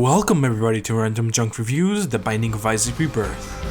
Welcome everybody to Randomjeanc Reviews, The Binding of IsaacRebirth.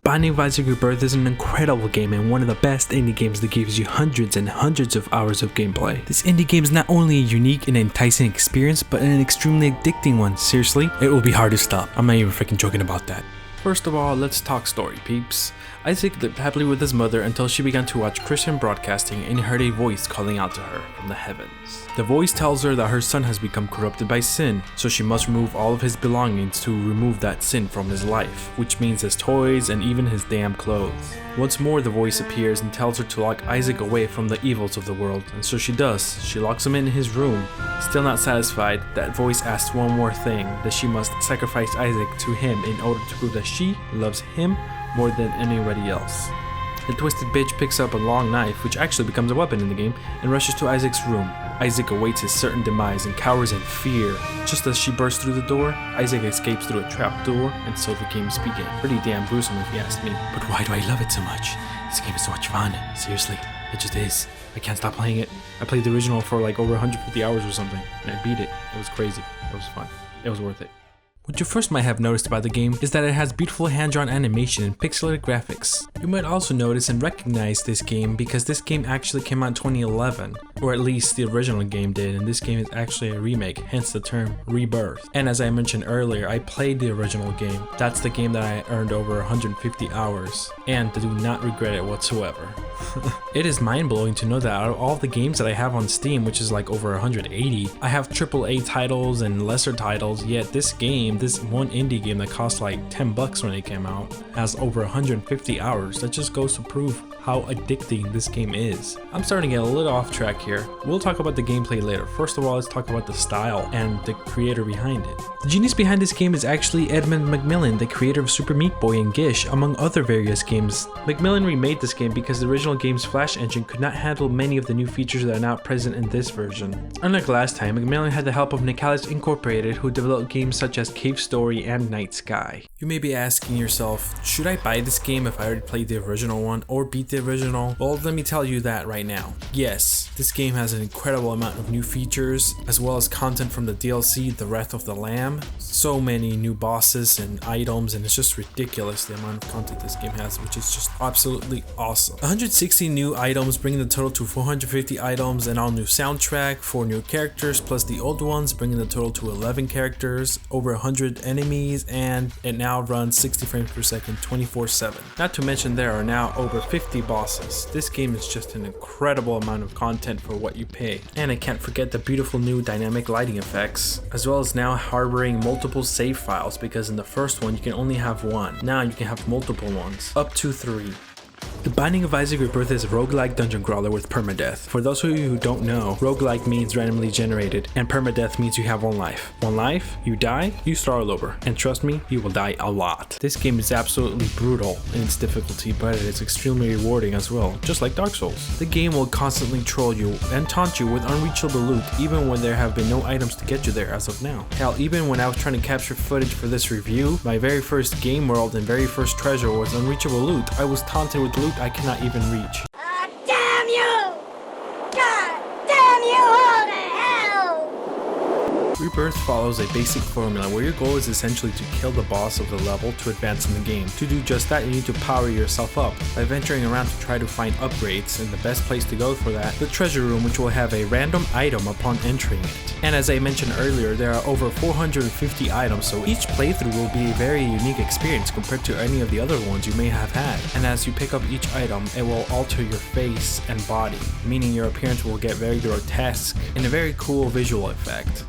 Binding of IsaacRebirth is an incredible game and one of the best indie games that gives you hundreds and hundreds of hours of gameplay. This indie game is not only a unique and enticing experience, but an extremely addicting one. Seriously, it will be hard to stop. I'm not even freaking joking about that. First of all, let's talk story, peeps. Isaac lived happily with his mother until she began to watch Christian broadcasting and heard a voice calling out to her from the heavens. The voice tells her that her son has become corrupted by sin, so she must remove all of his belongings to remove that sin from his life, which means his toys and even his damn clothes. Once more, the voice appears and tells her to lock Isaac away from the evils of the world, and so she does. She locks him in his room. Still not satisfied, that voice asks one more thing, that she must sacrifice Isaac to him in order to prove that she loves him more than anybody else. The twisted bitch picks up a long knife, which actually becomes a weapon in the game, and rushes to Isaac's room. Isaac awaits his certain demise and cowers in fear. Just as she bursts through the door, Isaac escapes through a trap door, and so the games begin. Pretty damn gruesome if you ask me. But why do I love it so much? This game is so much fun. Seriously, it just is. I can't stop playing it. I played the original for like over 150 hours or something, and I beat it. It was crazy. It was fun. It was worth it. What you first might have noticed about the game is that it has beautiful hand-drawn animation and pixelated graphics. You might also notice and recognize this game because this game actually came out in 2011, or at least the original game did, and this game is actually a remake, hence the term Rebirth. And as I mentioned earlier, I played the original game. That's the game that I earned over 150 hours, and I do not regret it whatsoever. It is mind-blowing to know that out of all the games that I have on Steam, which is like over 180, I have AAA titles and lesser titles, yet this game, this one indie game that cost like 10 bucks when it came out, has over 150 hours. That just goes to prove how addicting this game is. I'm starting to get a little off track here. We'll talk about the gameplay later. First of all, let's talk about the style and the creator behind it. The genius behind this game is actually Edmund McMillen, the creator of Super Meat Boy and Gish, among other various games. McMillen remade this game because the original game's Flash engine could not handle many of the new features that are now present in this version. Unlike last time, McMillen had the help of Nicalis Incorporated, who developed games such as Cave Story and Night Sky. You may be asking yourself, should I buy this game if I already played the original one or beat the original? Well, let me tell you that right now. Yes, this game has an incredible amount of new features, as well as content from the DLC, The Wrath of the Lamb. So many new bosses and items, and it's just ridiculous the amount of content this game has, which is just absolutely awesome. 160 new items, bringing the total to 450 items, an all new soundtrack, 4 new characters plus the old ones, bringing the total to 11 characters, over 100 enemies, and it now runs 60 frames per second 24/7. Not to mention there are now over 50 bosses. This game is just an incredible amount of content for what you pay. And I can't forget the beautiful new dynamic lighting effects, as well as now harboring multiple save files, because in the first one you can only have one. Now you can have multiple ones, up to 3. The Binding of IsaacRebirth is a roguelike dungeon crawler with permadeath. For those of you who don't know, roguelike means randomly generated, and permadeath means you have one life. One life, you die, you start all over. And trust me, you will die a lot. This game is absolutely brutal in its difficulty, but it is extremely rewarding as well, just like Dark Souls. The game will constantly troll you and taunt you with unreachable loot, even when there have been no items to get you there as of now. Hell, even when I was trying to capture footage for this review, my very first game world and very first treasure was unreachable loot. I was taunted with loot I cannot even reach. Damn you! God damn you all to hell! Rebirth follows a basic formula where your goal is essentially to kill the boss of the level to advance in the game. To do just that, you need to power yourself up by venturing around to try to find upgrades, and the best place to go for that, the treasure room, which will have a random item upon entering it. And as I mentioned earlier, there are over 450 items, so each playthrough will be a very unique experience compared to any of the other ones you may have had. And as you pick up each item, it will alter your face and body, meaning your appearance will get very grotesque and a very cool visual effect.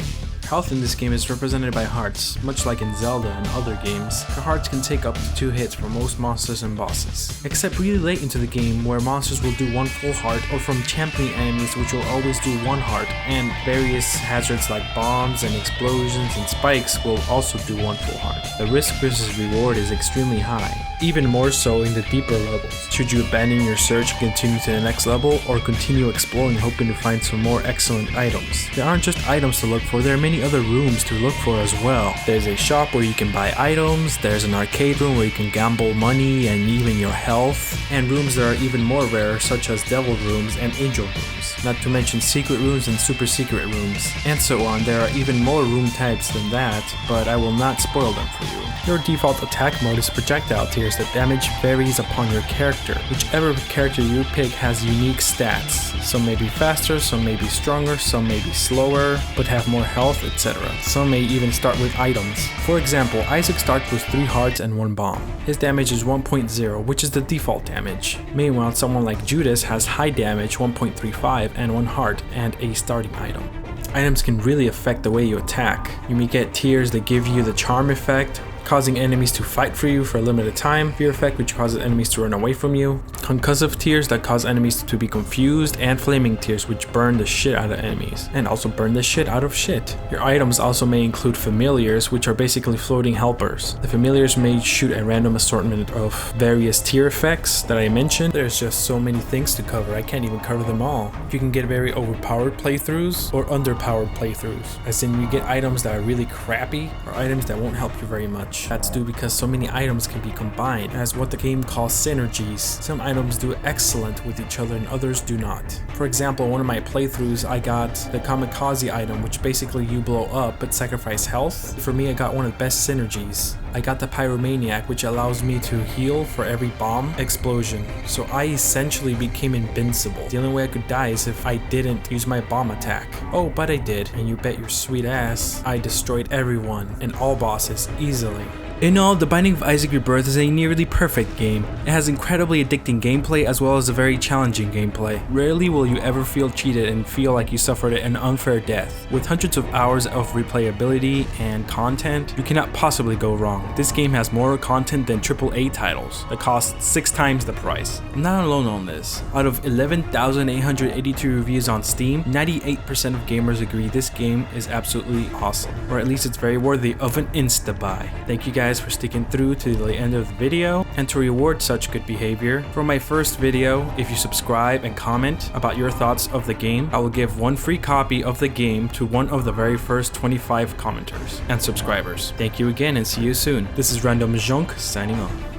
Health in this game is represented by hearts, much like in Zelda and other games. The hearts can take up to 2 hits for most monsters and bosses, except really late into the game where monsters will do 1 full heart, or from champion enemies which will always do 1 heart, and various hazards like bombs and explosions and spikes will also do 1 full heart. The risk versus reward is extremely high, even more so in the deeper levels. Should you abandon your search and continue to the next level, or continue exploring hoping to find some more excellent items? There aren't just items to look for, there are many other rooms to look for as well. There's a shop where you can buy items, there's an arcade room where you can gamble money and even your health, and rooms that are even more rare such as devil rooms and angel rooms, not to mention secret rooms and super secret rooms, and so on. There are even more room types than that, but I will not spoil them for you. Your default attack mode is projectile tiers. The damage varies upon your character. Whichever character you pick has unique stats. Some may be faster, some may be stronger, some may be slower, but have more health, etc. Some may even start with items. For example, Isaac starts with 3 hearts and 1 bomb. His damage is 1.0, which is the default damage. Meanwhile, someone like Judas has high damage 1.35 and 1 heart and a starting item. Items can really affect the way you attack. You may get tiers that give you the charm effect, causing enemies to fight for you for a limited time, fear effect which causes enemies to run away from you, concussive tears that cause enemies to be confused, and flaming tears which burn the shit out of enemies, and also burn the shit out of shit. Your items also may include familiars, which are basically floating helpers. The familiars may shoot a random assortment of various tier effects that I mentioned. There's just so many things to cover, I can't even cover them all. You can get very overpowered playthroughs or underpowered playthroughs, as in you get items that are really crappy or items that won't help you very much. That's due because so many items can be combined as what the game calls synergies. Some items do excellent with each other and others do not. For example, one of my playthroughs I got the kamikaze item, which basically you blow up but sacrifice health. For me, I got one of the best synergies. I got the pyromaniac, which allows me to heal for every bomb explosion. So I essentially became invincible. The only way I could die is if I didn't use my bomb attack. Oh, but I did, and you bet your sweet ass I destroyed everyone and all bosses easily. In all, The Binding of IsaacRebirth is a nearly perfect game. It has incredibly addicting gameplay as well as a very challenging gameplay. Rarely will you ever feel cheated and feel like you suffered an unfair death. With hundreds of hours of replayability and content, you cannot possibly go wrong. This game has more content than AAA titles that cost 6 times the price. I'm not alone on this. Out of 11,882 reviews on Steam, 98% of gamers agree this game is absolutely awesome, or at least it's very worthy of an insta-buy. Thank you guys for sticking through to the end of the video, and to reward such good behavior, for my first video, if you subscribe and comment about your thoughts of the game, I will give 1 free copy of the game to one of the very first 25 commenters and subscribers. Thank you again and see you soon. This is RandomJeanc signing off.